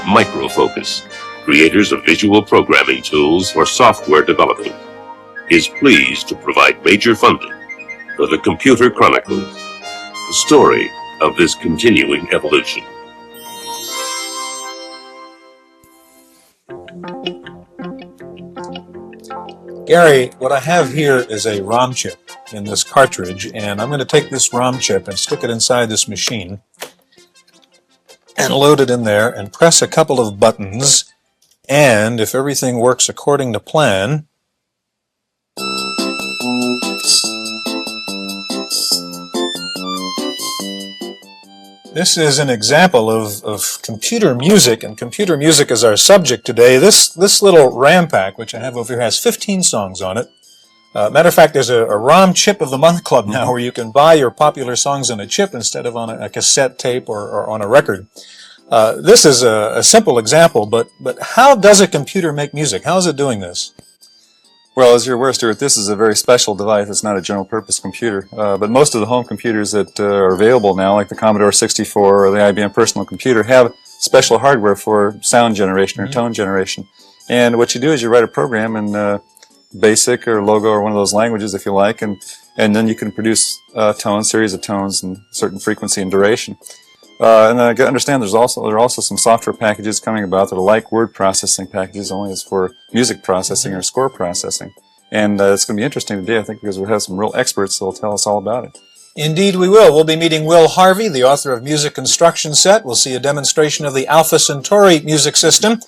Microfocus, creators of visual programming tools for software development, is pleased to provide major funding for the Computer Chronicles, the story of this continuing evolution. Gary, what I have here is a ROM chip in this cartridge, and I'm going to take this ROM chip and stick it inside this machine and load it in there and press a couple of buttons, and if everything works according to plan, this is an example of computer music, and computer music is our subject today. This little RAM pack, which I have over here, has 15 songs on it. Matter of fact, there's a ROM Chip of the Month Club now where you can buy your popular songs on a chip instead of on a cassette tape or on a record. This is a simple example, but how does a computer make music? How is it doing this? Well, as you're aware, Stewart, this is a very special device. It's not a general-purpose computer. But most of the home computers that are available now, like the Commodore 64 or the IBM Personal Computer, have special hardware for sound generation or tone generation. And what you do is you write a program in BASIC or Logo or one of those languages, if you like, and then you can produce tones, series of tones, and certain frequency and duration. And I understand there are also some software packages coming about that are like word processing packages, only as for music processing or score processing. And it's going to be interesting today, I think, because we'll have some real experts that will tell us all about it. Indeed we will. We'll be meeting Will Harvey, the author of Music Instruction Set. We'll see a demonstration of the Alpha Centauri music system.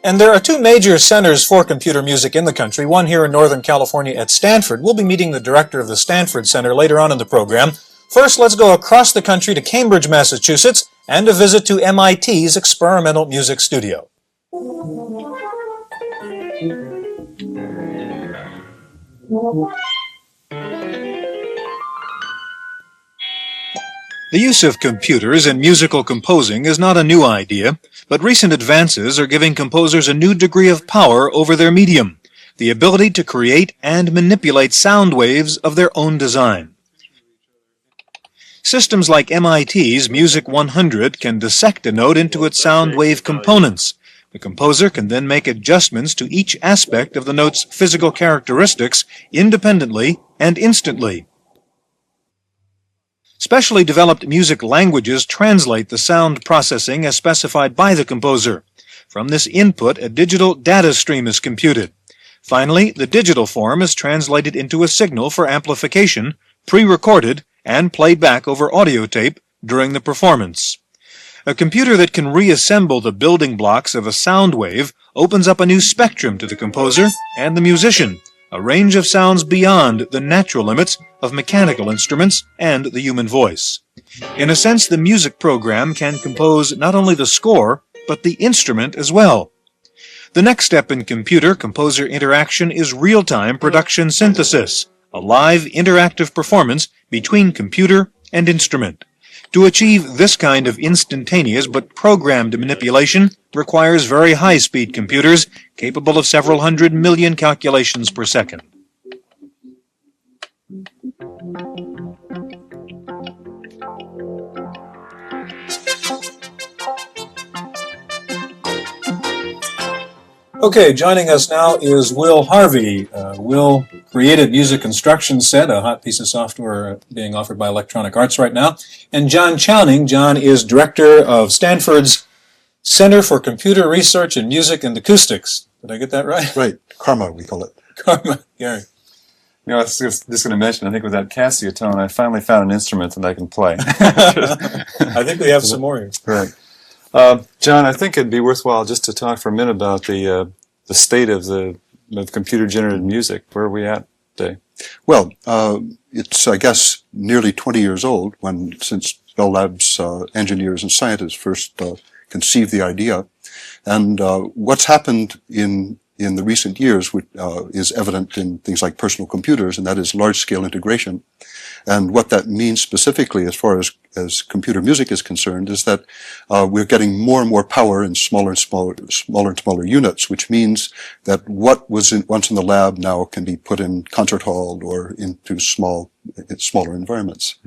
And there are two major centers for computer music in the country, one here in Northern California at Stanford. We'll be meeting the director of the Stanford Center later on in the program. First, let's go across the country to Cambridge, Massachusetts, and a visit to MIT's Experimental Music Studio. The use of computers in musical composing is not a new idea, but recent advances are giving composers a new degree of power over their medium, the ability to create and manipulate sound waves of their own design. Systems like MIT's Music 100 can dissect a note into its sound wave components. The composer can then make adjustments to each aspect of the note's physical characteristics independently and instantly. Specially developed music languages translate the sound processing as specified by the composer. From this input, a digital data stream is computed. Finally, the digital form is translated into a signal for amplification, pre-recorded, and played back over audio tape during the performance. A computer that can reassemble the building blocks of a sound wave opens up a new spectrum to the composer and the musician, a range of sounds beyond the natural limits of mechanical instruments and the human voice. In a sense, the music program can compose not only the score, but the instrument as well. The next step in computer-composer interaction is real-time production synthesis, a live interactive performance between computer and instrument. To achieve this kind of instantaneous but programmed manipulation requires very high-speed computers capable of several 100 million calculations per second. Okay, joining us now is Will Harvey. Will created Music Instruction Set, a hot piece of software being offered by Electronic Arts right now. And John Chowning. John is director of Stanford's Center for Computer Research in Music and Acoustics. Did I get that right? Right. CCRMA, we call it. CCRMA. Gary. You know, I was just going to mention, I think with that Casio tone, I finally found an instrument that I can play. I think we have some more here. Right. John, I think it'd be worthwhile just to talk for a minute about the state of computer-generated music. Where are we at today? Well, it's, I guess, nearly 20 years old since Bell Labs engineers and scientists first conceived the idea. And what's happened in the recent years is evident in things like personal computers, and that is large-scale integration. And what that means specifically as far as computer music is concerned is that we're getting more and more power in smaller and smaller units, which means that what was once in the lab now can be put in concert hall or into smaller environments.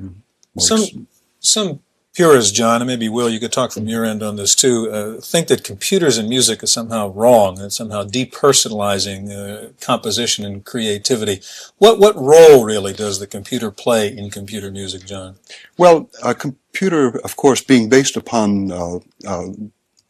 Some purists, John, and maybe Will, you could talk from your end on this too, think that computers and music is somehow wrong and somehow depersonalizing composition and creativity. What role really does the computer play in computer music, John? Well, a computer, of course, being based upon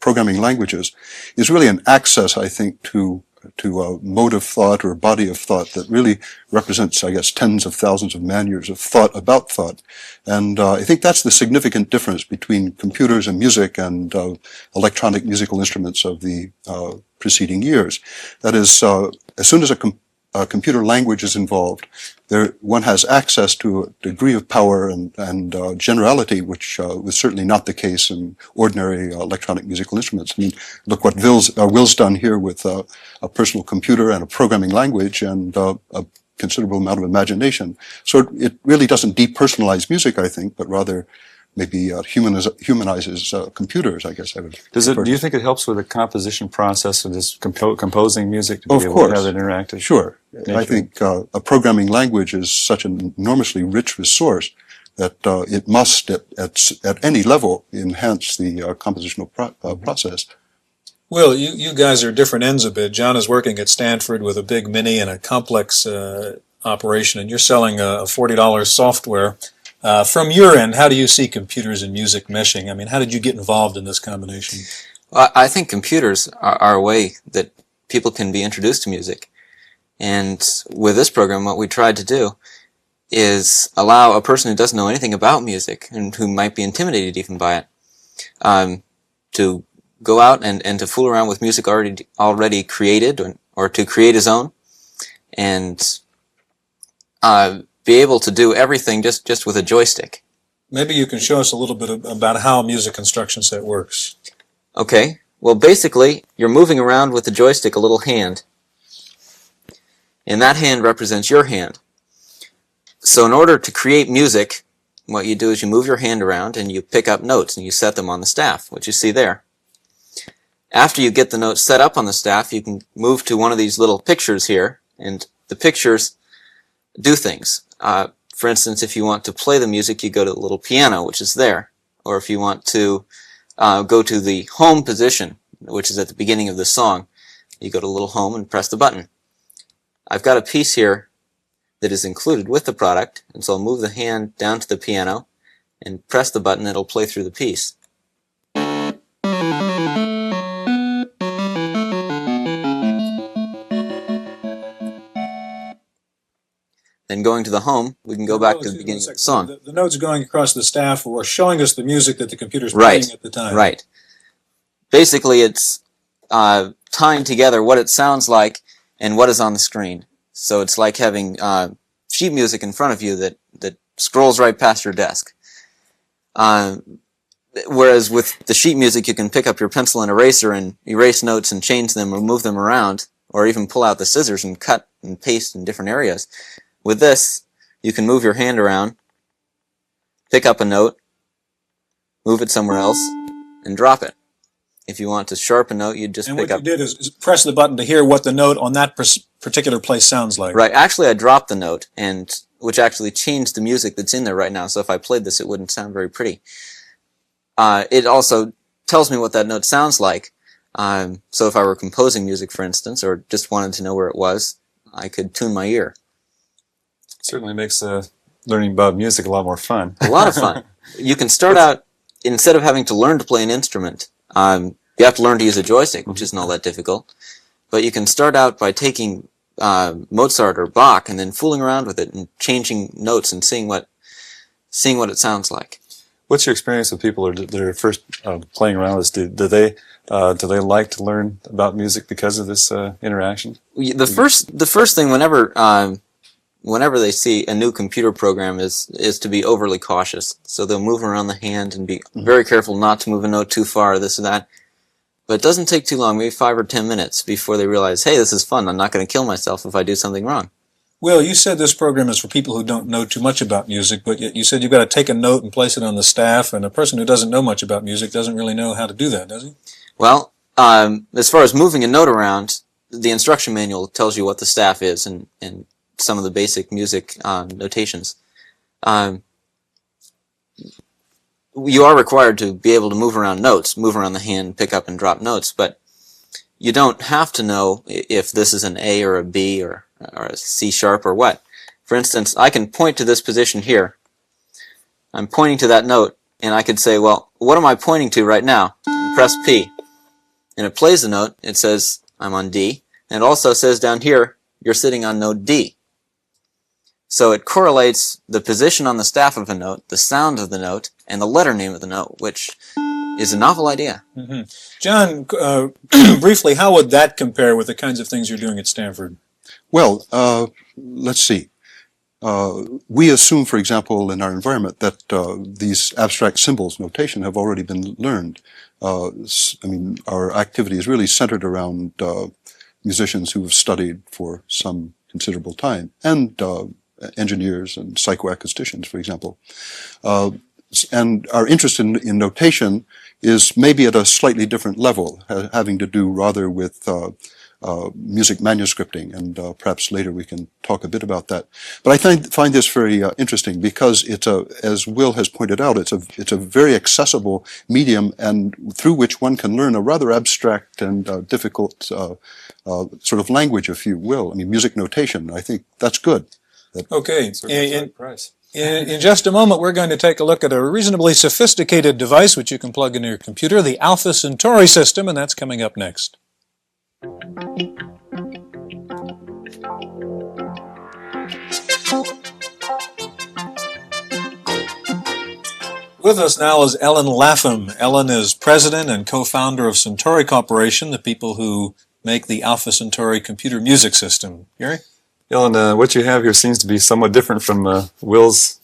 programming languages, is really an access, I think, to a mode of thought or a body of thought that really represents, I guess, tens of thousands of man-years of thought about thought. And I think that's the significant difference between computers and music and electronic musical instruments of the preceding years. That is, as soon as a computer language is involved, one has access to a degree of power and generality, which was certainly not the case in ordinary electronic musical instruments. I mean, look what Will's done here with a personal computer and a programming language and a considerable amount of imagination. So it really doesn't depersonalize music, I think, but rather maybe humanizes computers, I guess I would. Do you think it helps with the composition process of just composing music to be Of able course. to have that interactive? Sure. nature? I think a programming language is such an enormously rich resource that it must, at any level, enhance the compositional process. Will, you guys are different ends a bit. John is working at Stanford with a big mini and a complex operation, and you're selling a $40 software. From your end, how do you see computers and music meshing? I mean, how did you get involved in this combination? I think computers are a way that people can be introduced to music. And with this program, what we tried to do is allow a person who doesn't know anything about music and who might be intimidated even by it to go out and to fool around with music already created or to create his own and be able to do everything just with a joystick. Maybe you can show us a little bit about how a music instruction set works. Okay, well basically you're moving around with the joystick a little hand, and that hand represents your hand. So in order to create music, what you do is you move your hand around and you pick up notes and you set them on the staff, which you see there. After you get the notes set up on the staff, you can move to one of these little pictures here, and the pictures do things. For instance, if you want to play the music, you go to the little piano, which is there. Or if you want to go to the home position, which is at the beginning of the song, you go to the little home and press the button. I've got a piece here that is included with the product, and so I'll move the hand down to the piano and press the button, and it'll play through the piece. Then going to the home, we can go back to the beginning of the song. The notes going across the staff or showing us the music that the computer's playing at the time. Right. Basically, it's tying together what it sounds like and what is on the screen. So it's like having sheet music in front of you that scrolls right past your desk. Whereas with the sheet music, you can pick up your pencil and eraser and erase notes and change them or move them around, or even pull out the scissors and cut and paste in different areas. With this, you can move your hand around, pick up a note, move it somewhere else, and drop it. If you want to sharpen a note, you just pick up... And what you did is press the button to hear what the note on that particular place sounds like. Right. Actually, I dropped the note, which actually changed the music that's in there right now, so if I played this, it wouldn't sound very pretty. It also tells me what that note sounds like. So if I were composing music, for instance, or just wanted to know where it was, I could tune my ear. Certainly makes learning about music a lot more fun. A lot of fun. You can start out, instead of having to learn to play an instrument, you have to learn to use a joystick, which isn't all that difficult. But you can start out by taking Mozart or Bach and then fooling around with it and changing notes and seeing what it sounds like. What's your experience with people that are first playing around with this? Do they like to learn about music because of this interaction? The first thing whenever they see a new computer program is to be overly cautious. So they'll move around the hand and be very careful not to move a note too far, this or that. But it doesn't take too long, maybe 5 or 10 minutes, before they realize, hey, this is fun. I'm not going to kill myself if I do something wrong. Will, you said this program is for people who don't know too much about music, but yet you said you've got to take a note and place it on the staff, and a person who doesn't know much about music doesn't really know how to do that, does he? Well, as far as moving a note around, the instruction manual tells you what the staff is and some of the basic music notations. you are required to be able to move around notes, move around the hand, pick up and drop notes, but you don't have to know if this is an A or a B or a C sharp or what. For instance, I can point to this position here. I'm pointing to that note, and I could say, well, what am I pointing to right now? Press P. And it plays the note. It says I'm on D. And it also says down here, you're sitting on note D. So it correlates the position on the staff of a note, the sound of the note, and the letter name of the note, which is a novel idea. Mm-hmm. John, briefly, how would that compare with the kinds of things you're doing at Stanford? Well, let's see. We assume, for example, in our environment that these abstract symbols notation have already been learned. I mean, our activity is really centered around musicians who have studied for some considerable time, and engineers and psychoacousticians, for example. And our interest in notation is maybe at a slightly different level, having to do rather with music manuscripting, and perhaps later we can talk a bit about that. But I find this very interesting because it's as Will has pointed out, it's a very accessible medium, and through which one can learn a rather abstract and difficult sort of language, if you will. I mean, music notation. I think that's good. Okay. In just a moment, we're going to take a look at a reasonably sophisticated device which you can plug into your computer, the Alpha Centauri system, and that's coming up next. With us now is Ellen Laffam. Ellen is president and co-founder of Centauri Corporation, the people who make the Alpha Centauri computer music system. Gary? Ellen, what you have here seems to be somewhat different from Will's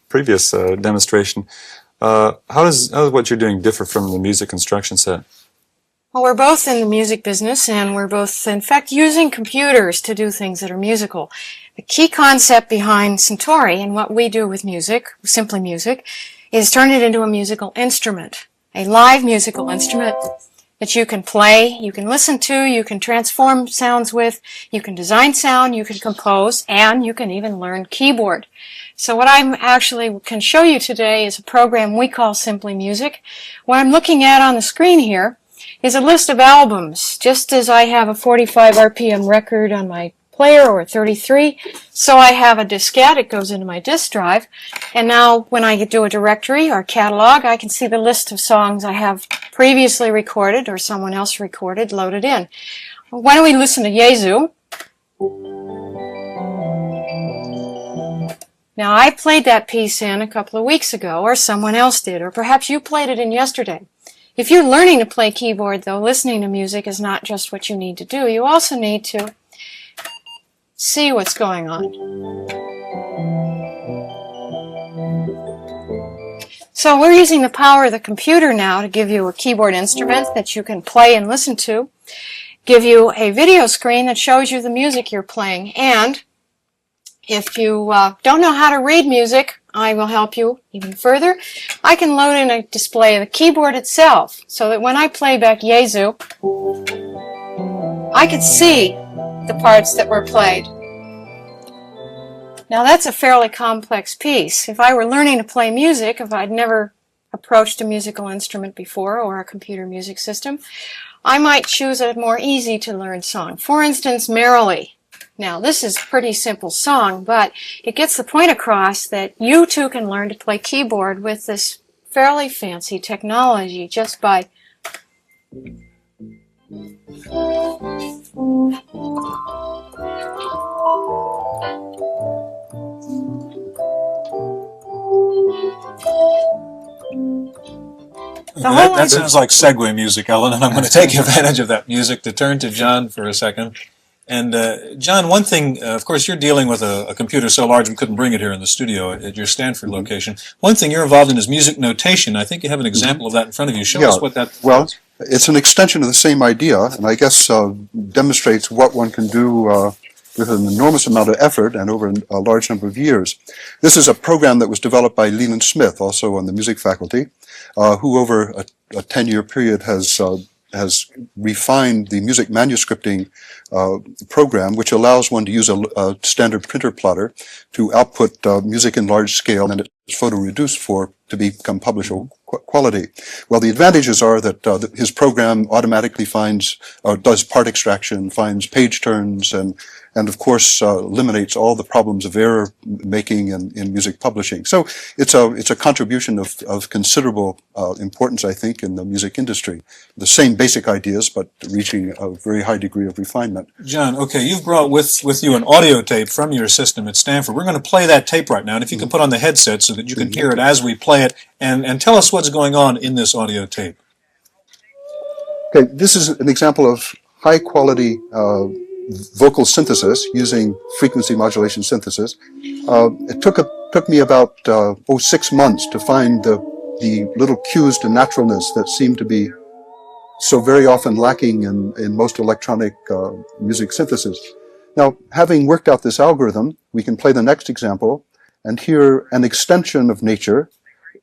previous demonstration. How does what you're doing differ from the music instruction set? Well, we're both in the music business, and we're both, in fact, using computers to do things that are musical. The key concept behind Centauri and what we do with music, simply music, is turn it into a musical instrument, a live musical instrument that you can play, you can listen to, you can transform sounds with, you can design sound, you can compose, and you can even learn keyboard. So what I actually can show you today is a program we call Simply Music. What I'm looking at on the screen here is a list of albums, just as I have a 45 RPM record on my player, or 33, so I have a diskette. It goes into my disk drive, and now when I do a directory or catalog, I can see the list of songs I have previously recorded or someone else recorded loaded in. Why don't we listen to Jesu? Now, I played that piece in a couple of weeks ago, or someone else did, or perhaps you played it in yesterday. If you're learning to play keyboard, though, listening to music is not just what you need to do. You also need to see what's going on. So we're using the power of the computer now to give you a keyboard instrument that you can play and listen to, give you a video screen that shows you the music you're playing, and if you don't know how to read music, I will help you even further. I can load in a display of the keyboard itself, so that when I play back Jesu, I can see the parts that were played. Now that's a fairly complex piece. If I were learning to play music, if I'd never approached a musical instrument before or a computer music system, I might choose a more easy to learn song. For instance, Merrily. Now this is a pretty simple song, but it gets the point across that you too can learn to play keyboard with this fairly fancy technology just by That sounds like segue music, Ellen, and I'm going to take advantage of that music to turn to John for a second. And John, one thing, of course, you're dealing with a computer so large we couldn't bring it here in the studio at your Stanford location. One thing you're involved in is music notation. I think you have an example of that in front of you. Show us what that is. It's an extension of the same idea, and I guess demonstrates what one can do with an enormous amount of effort and over a large number of years. This is a program that was developed by Leland Smith, also on the music faculty, who over a 10-year period has refined the music manuscripting program, which allows one to use a standard printer plotter to output music in large scale, and it's photo reduced for to become publishable quality. Well, the advantages are that his program automatically finds, does part extraction, finds page turns, and of course eliminates all the problems of error making in music publishing. So it's a contribution of considerable importance, I think, in the music industry. The same basic ideas, but reaching a very high degree of refinement. John, okay, you've brought with you an audio tape from your system at Stanford. We're going to play that tape right now, and if you can put on the headset so that you can hear it as we play it, and tell us what's going on in this audio tape. Okay, this is an example of high quality vocal synthesis using frequency modulation synthesis. It took me about 6 months to find the little cues to naturalness that seem to be so very often lacking in most electronic music synthesis. Now, having worked out this algorithm, we can play the next example and hear an extension of nature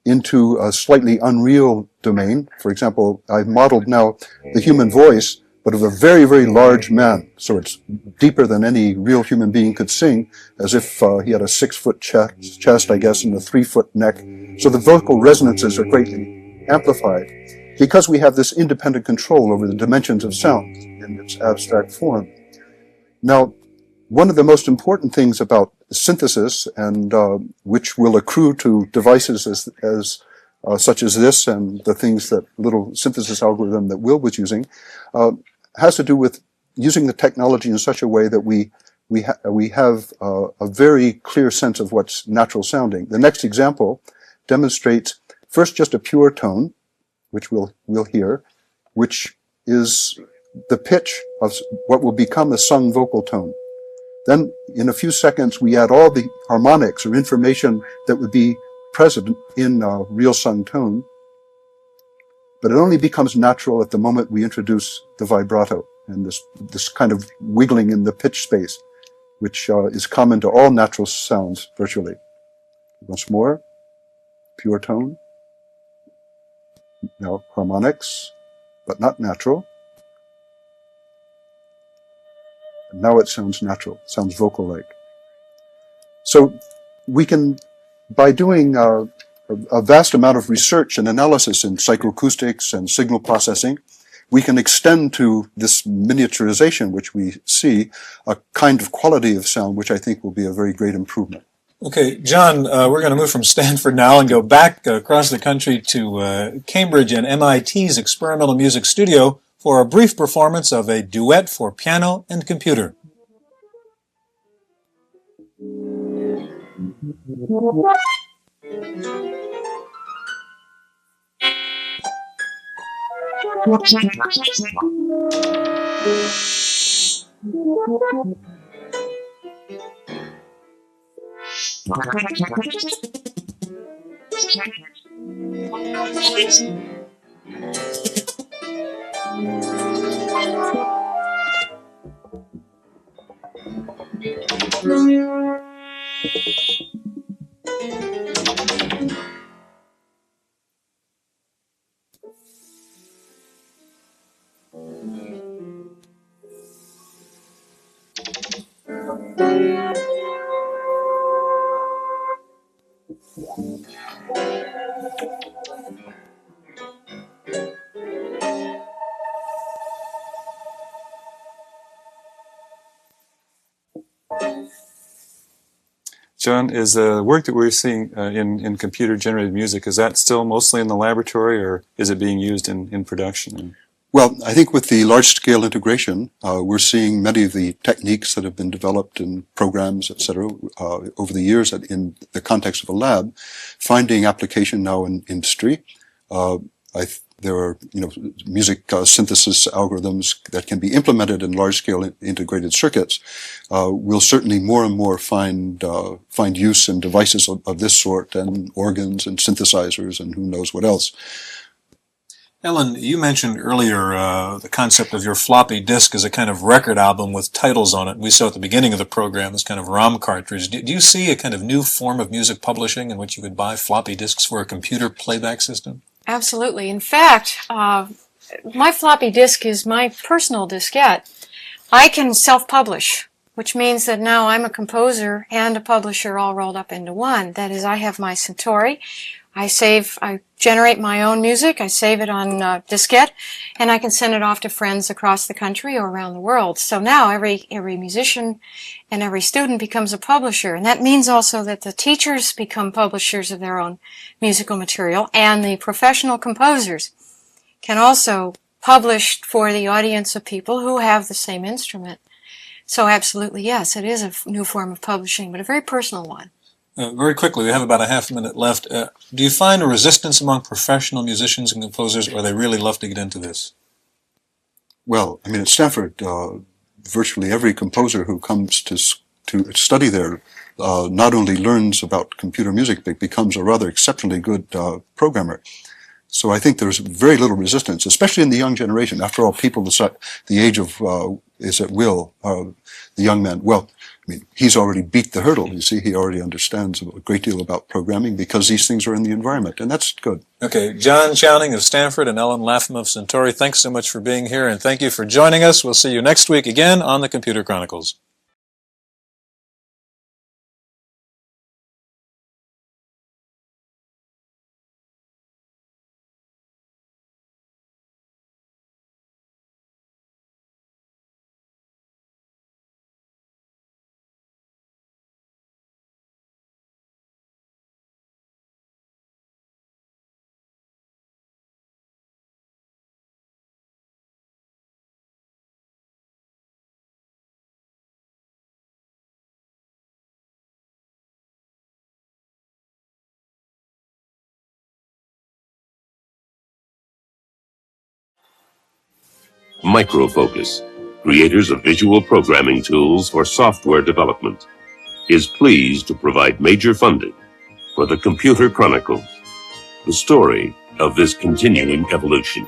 into a slightly unreal domain. For example, I've modeled now the human voice, but of a very, very large man. So it's deeper than any real human being could sing, as if he had a 6-foot chest, I guess, and a 3-foot neck. So the vocal resonances are greatly amplified because we have this independent control over the dimensions of sound in its abstract form. Now, one of the most important things about synthesis, and which will accrue to devices as such as this and the things that little synthesis algorithm that Will was using, has to do with using the technology in such a way that we have a very clear sense of what's natural sounding. The next example demonstrates first just a pure tone, which we'll hear, which is the pitch of what will become a sung vocal tone. Then, in a few seconds, we add all the harmonics or information that would be present in a real sung tone. But it only becomes natural at the moment we introduce the vibrato and this kind of wiggling in the pitch space, which is common to all natural sounds virtually. Once more, pure tone. Now harmonics, but not natural. And now it sounds natural, sounds vocal-like. So we can, by doing a vast amount of research and analysis in psychoacoustics and signal processing, we can extend to this miniaturization, which we see, a kind of quality of sound, which I think will be a very great improvement. Okay, John, we're going to move from Stanford now and go back across the country to Cambridge and MIT's Experimental Music Studio for a brief performance of a duet for piano and computer. John, is the work that we're seeing in computer-generated music, is that still mostly in the laboratory, or is it being used in production? Well, I think with the large-scale integration, we're seeing many of the techniques that have been developed in programs, et cetera, over the years in the context of a lab, finding application now in industry. There are, music synthesis algorithms that can be implemented in large-scale integrated circuits. We'll certainly more and more find use in devices of this sort, and organs and synthesizers and who knows what else. Ellen, you mentioned earlier the concept of your floppy disk as a kind of record album with titles on it. We saw at the beginning of the program this kind of ROM cartridge. Do you see a kind of new form of music publishing in which you could buy floppy disks for a computer playback system? Absolutely. In fact, my floppy disk is my personal diskette. I can self-publish, which means that now I'm a composer and a publisher all rolled up into one. That is, I have my Centauri, I generate my own music, I save it on diskette, and I can send it off to friends across the country or around the world. So now every musician and every student becomes a publisher, and that means also that the teachers become publishers of their own musical material, and the professional composers can also publish for the audience of people who have the same instrument. So absolutely, yes, it is a new form of publishing, but a very personal one. Very quickly, we have about a half a minute left. Do you find a resistance among professional musicians and composers, or they really love to get into this? Well, I mean, at Stanford, virtually every composer who comes to study there not only learns about computer music, but becomes a rather exceptionally good programmer. So I think there's very little resistance, especially in the young generation. After all, people decide the age of, is it Will, the young man? Well, I mean, he's already beat the hurdle. You see, he already understands a great deal about programming because these things are in the environment, and that's good. Okay, John Chowning of Stanford and Ellen Laffam of Centauri, thanks so much for being here, and thank you for joining us. We'll see you next week again on the Computer Chronicles. Microfocus, creators of visual programming tools for software development, is pleased to provide major funding for the Computer Chronicles, the story of this continuing evolution.